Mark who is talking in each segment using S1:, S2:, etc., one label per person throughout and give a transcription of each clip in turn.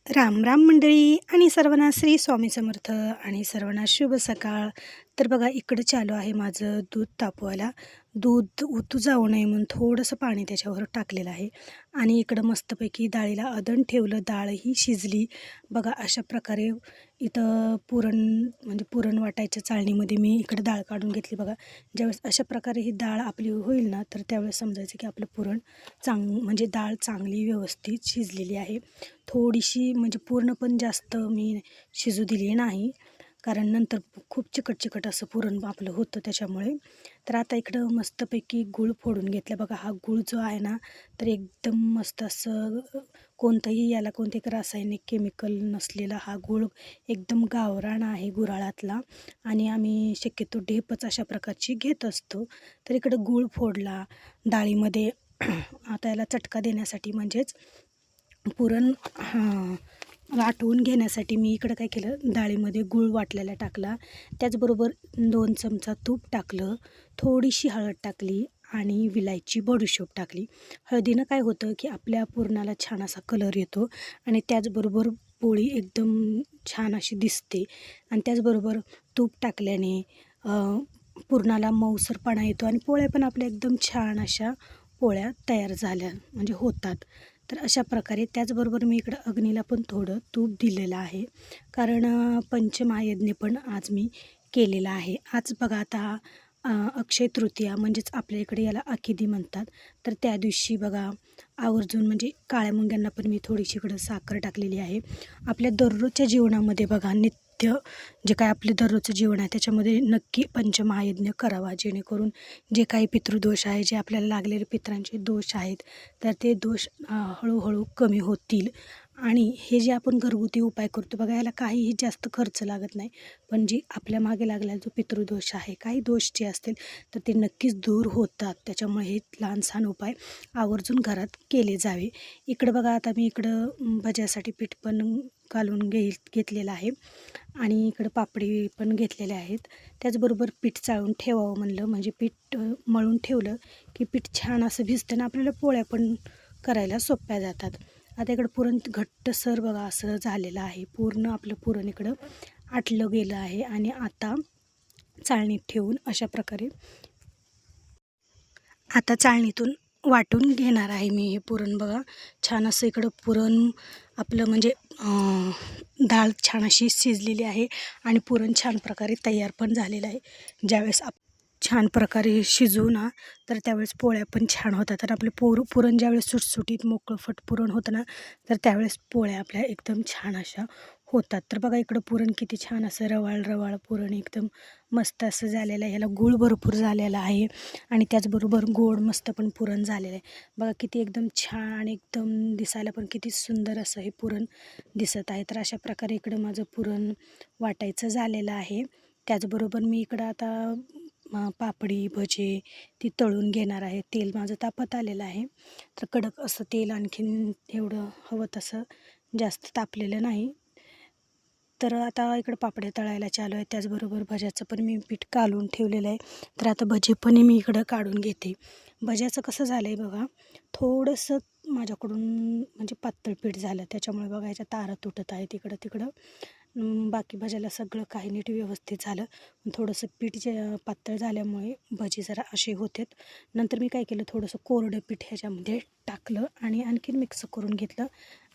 S1: राम राम मंडळी आणि सर्वांना श्री स्वामी समर्थ आणि सर्वांना शुभ सकाळ. तर बघा इकडं चालू आहे माझं दूध तापवायला. दूध उतू जाऊ नये म्हणून थोडंसं पाणी त्याच्यावर टाकलेलं आहे आणि इकडं मस्तपैकी डाळीला अदण ठेवलं. डाळही शिजली. बघा अशा प्रकारे इथं पुरण म्हणजे पुरण वाटायच्या चाळणीमध्ये मी इकडं डाळ काढून घेतली. बघा ज्यावेळेस अशा प्रकारे ही डाळ आपली होईल ना, तर त्यावेळेस समजायचं की आपलं पुरण म्हणजे डाळ चांगली व्यवस्थित शिजलेली आहे. थोडीशी म्हणजे पूर्ण पण जास्त मी शिजू दिली नाही, कारण नंतर खूप चिकट असं पुरण आपलं होतं त्याच्यामुळे. तर आता इकडं मस्तपैकी गूळ फोडून घेतलं. बघा हा गूळ जो आहे ना, तर एकदम मस्त असं कोणतंही याला कोणते रासायनिक केमिकल नसलेला हा गूळ एकदम गावरान आहे गुऱ्हाळातला. आणि आम्ही शक्यतो ढेपच अशा प्रकारची घेत असतो. तर इकडं गूळ फोडला डाळीमध्ये. आता याला चटका देण्यासाठी म्हणजेच पुरण वाटून घेण्यासाठी मी इकडं काय केलं, डाळीमध्ये गूळ वाटलेला टाकला. त्याचबरोबर 2 चमचा तूप टाकलं, थोडीशी हळद टाकली आणि विलायची बडीशोप टाकली. हळदीनं काय होतं की आपल्या पुरणाला छान असा कलर येतो आणि त्याचबरोबर पोळी एकदम छान अशी दिसते. आणि त्याचबरोबर तूप टाकल्याने पुरणाला मऊसरपणा येतो आणि पोळ्या पण आपल्या एकदम छान अशा पोळ्या तयार झाल्या म्हणजे होतात. तर अशा प्रकारे त्याचबरोबर मी इकडं अग्नीला पण थोडं तूप दिलेलं आहे, कारण पंचमहायज्ञ पण आज मी केलेला आहे. आज बघा आता अक्षय तृतीया म्हणजेच आपल्या इकडे याला आखिदी म्हणतात. तर त्या दिवशी बघा आवर्जून म्हणजे काळ्या मुंग्यांना पण मी थोडीशी इकडं साखर टाकलेली आहे. आपल्या दररोजच्या जीवनामध्ये बघा नित्य जे काय आपले दररोजचं जीवन आहे त्याच्यामध्ये नक्की पंचमहायज्ञ करावा, जेणेकरून जे काही पितृदोष आहे, जे आपल्याला लागलेले पितरांचे दोष आहेत, तर ते दोष हळूहळू कमी होतील. आणि हे जे आपण घरगुती उपाय करतो बघा, याला काहीही जास्त खर्च लागत नाही, पण जी आपल्या मागे लागलेला जो पितृदोष आहे, काही दोष जे असतील तर ते नक्कीच दूर होतात. त्याच्यामुळे हे लहान सहान उपाय आवर्जून घरात केले जावे. इकडं बघा आता मी इकडं भज्यासाठी पीठ पण घालून घेतलेलं आहे आणि इकडं पापडी पण घेतलेले आहेत. त्याचबरोबर पीठ चाळून ठेवावं म्हणलं, म्हणजे पीठ मळून ठेवलं की पीठ छान असं भिजतं ना, आपल्याला पोळ्या पण करायला सोप्या जातात. आता इकडं पुरण घट्टसर बघा असं झालेलं आहे. पूर्ण आपलं पुरण इकडं आटलं गेलं आहे आणि आता चाळणीत ठेवून अशा प्रकारे आता चाळणीतून वाटून घेणार आहे मी हे पुरण. बघा छान असं इकडं पुरण आपलं म्हणजे डाळ छान अशी शिजलेली आहे आणि पुरण छान प्रकारे तयार पण झालेलं आहे. ज्यावेळेस छान प्रकारे शिजवू ना, तर त्यावेळेस पोळ्या पण छान होतात. आणि आपले पुरण ज्यावेळेस सुटसुटीत मोकळंफट पुरण होतं ना, तर त्यावेळेस पोळ्या आपल्या एकदम छान अशा होतात. तर बघा इकडं पुरण किती छान असं रवाळ पुरण एकदम मस्त असं झालेलं आहे. ह्याला गूळ भरपूर झालेला आहे आणि त्याचबरोबर गोड मस्त पण पुरण झालेलं आहे. बघा किती एकदम छान, एकदम दिसायला पण किती सुंदर असं हे पुरण दिसत आहे. तर अशा प्रकारे इकडं माझं पुरण वाटायचं झालेलं आहे. त्याचबरोबर मी इकडं आता पापडी भजे ती तळून घेणार आहे. तेल माझं तापत आलेलं आहे. तर कडक असं तेल, आणखीन एवढं हवं तसं जास्त तापलेलं नाही. तर आता इकडं पापड्या तळायला चालू आहे. त्याचबरोबर भज्याचं पण मी पीठ कालवून ठेवलेलं आहे. तर आता भजे पण मी इकडं काढून घेते. भज्याचं कसं झालं आहे बघा, थोडंसं माझ्याकडून म्हणजे पातळ पीठ झालं, त्याच्यामुळे बघा याच्या तारा तुटत आहेत इकडं तिकडं. बाकी भज्याला सगळं काही नीट व्यवस्थित झालं. थोडंसं पीठ जे पातळ झाल्यामुळे भजी जरा असे होतात. नंतर मी काय केलं, थोडंसं कोरडं पीठ ह्याच्यामध्ये टाकलं आणि आणखीन मिक्स करून घेतलं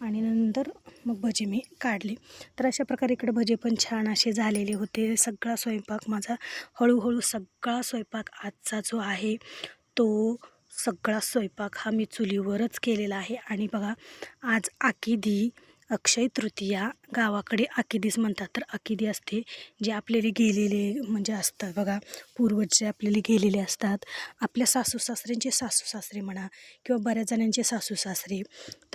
S1: आणि नंतर मग भजी मी काढली. तर अशा प्रकारे इकडे भजे पण छान असे झालेले होते. सगळा स्वयंपाक माझा हळूहळू सगळा स्वयंपाक आजचा जो आहे तो सगळा स्वयंपाक हा मी चुलीवरच केलेला आहे. आणि बघा आज आकिदी अक्षय तृतीया, गावाकडे आकिदीच म्हणतात. तर आकिदी असते, जे आपल्याला गेलेले म्हणजे असतात बघा, पूर्वज जे आपल्याला गेलेले असतात, आपल्या सासू सासऱ्यांचे सासू सासरे म्हणा किंवा बऱ्याच जणांचे सासू सासरे,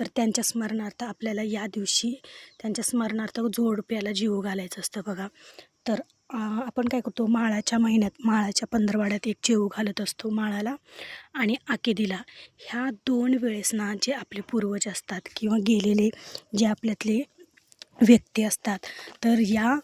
S1: तर त्यांच्या स्मरणार्थ आपल्याला या दिवशी त्यांच्या स्मरणार्थ जोडप्याला जीव घालायचं असतं बघा. तर आपण काय करतो, माळाच्या महिन्यात माळाच्या पंधरवाड्यात एक जेऊ घालत असतो माळाला आणि आकेदीला. ह्या 2 वेळेस ना, जे आपले पूर्वज असतात किंवा गेलेले जे आपल्यातले व्यक्ती असतात, तर या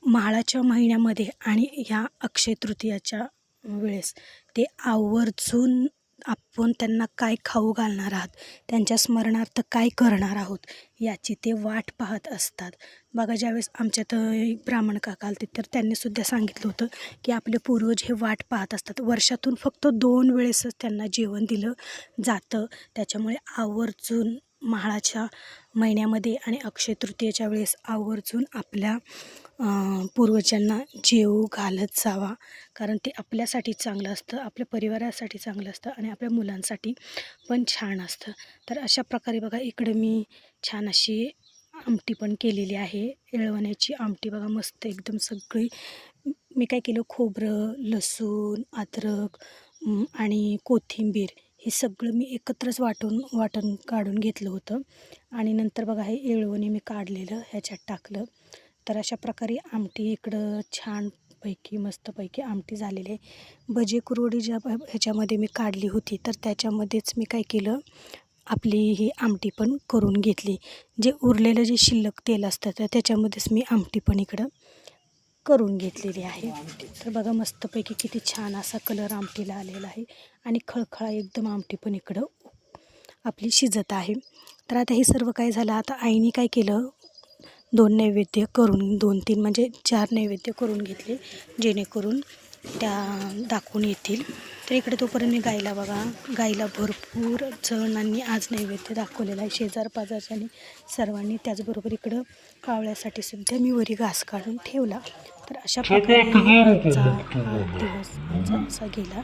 S1: माळाच्या महिन्यामध्ये आणि ह्या अक्षय तृतीयाच्या वेळेस ते आवर्जून आपण त्यांना काय खाऊ घालणार आहात, त्यांच्या स्मरणार्थ काय करणार आहोत याची ते वाट पाहत असतात. बघा, ज्यावेळेस आमच्यात एक ब्राह्मण काका आलते तर त्यांनीसुद्धा सांगितलं होतं की आपले पूर्वज हे वाट पाहत असतात. वर्षातून फक्त 2 वेळेसच त्यांना जेवण दिलं जातं. त्याच्यामुळे आवर्जून म्हाळाच्या महिन्यामध्ये आणि अक्षय तृतीयेच्या वेळेस आवर्जून आपल्या पूर्वजांना जेवू घालत जावा, कारण ते आपल्यासाठी चांगलं असतं, आपल्या परिवारासाठी चांगलं असतं आणि आपल्या मुलांसाठी पण छान असतं. तर अशा प्रकारे बघा, इकडे मी छान अशी आमटी पण केलेली आहे. येळवण्याची आमटी बघा, मस्त एकदम सगळी. मी काय केलं, खोबरं, लसूण, अद्रक आणि कोथिंबीर हे सगळं मी एकत्रच वाटून काढून घेतलं होतं आणि नंतर बघा हे येळवणे मी काढलेलं ह्याच्यात टाकलं. तर अशा प्रकारे आमटी इकडं छानपैकी मस्तपैकी आमटी झालेली आहे. भजे कुरवडी ज्या ह्याच्यामध्ये मी काढली होती तर त्याच्यामध्येच मी काय केलं, आपली ही आमटी पण करून घेतली. जे उरलेलं जे शिल्लक तेल असतं तर त्याच्यामध्येच मी आमटी पण इकडं करून घेतलेली आहे. तर बघा, मस्तपैकी किती छान असा कलर आमटीला आलेला आहे आणि खळखळा एकदम आमटी पण इकडं आपली शिजत आहे. तर आता हे सर्व काय झालं, आता आईने काय केलं, 2 नैवेद्य करून 2-3 म्हणजे 4 नैवेद्य करून घेतले, जेणेकरून त्या दाखवून येतील. तर इकडे तोपर्यंत मी गाईला भरपूर जणांनी आज नैवेद्य दाखवलेला आहे, शेजार पाजारच्यांनी सर्वांनी. त्याचबरोबर इकडं कावळ्यासाठी सुद्धा मी वरी घास काढून ठेवला. तर अशा प्रकारे आजचा हा दिवस आमचा असा गेला.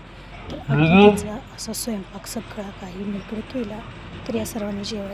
S1: तर आखीचा असा स्वयंपाक सगळा काही मी इकडे केला. तर या सर्वांनी जेवायला